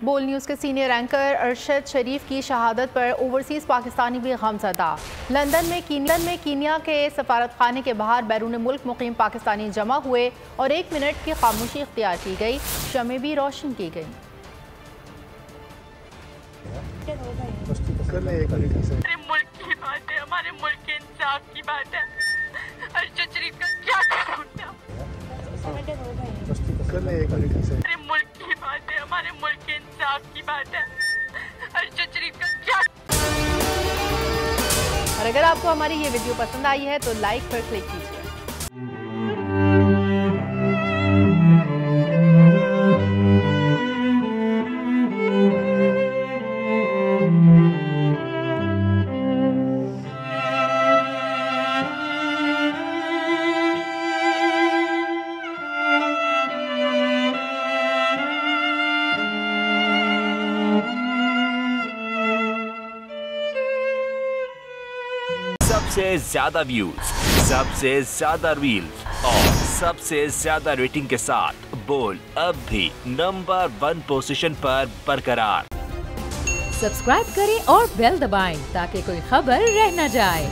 बोल न्यूज़ के senior anchor Arshad शरीफ की शहादत पर ओवरसीज़ पाकिस्तानी भी गमज़दा। लंदन में कीनिया के सफारत खाने के बाहर बैरून मुल्क मुकीम पाकिस्तानी जमा हुए और 1 मिनट की खामोशी इख्तियार की गई। शमें भी रोशन की गई। हमारे मुल्क के इंसाफ की बात है। अरशद शरीफ का क्या कसूर था? हमारे मुल्क के इंसाफ की बात है। अरशद शरीफ का क्या। और अगर आपको हमारी ये वीडियो पसंद आई है तो लाइक पर क्लिक कीजिए। सबसे ज्यादा व्यूज, सबसे ज्यादा रील्स और सबसे ज्यादा रेटिंग के साथ बोल अब भी नंबर 1 पोजीशन पर बरकरार। सब्सक्राइब करें और बेल दबाएं ताकि कोई खबर रह न जाए।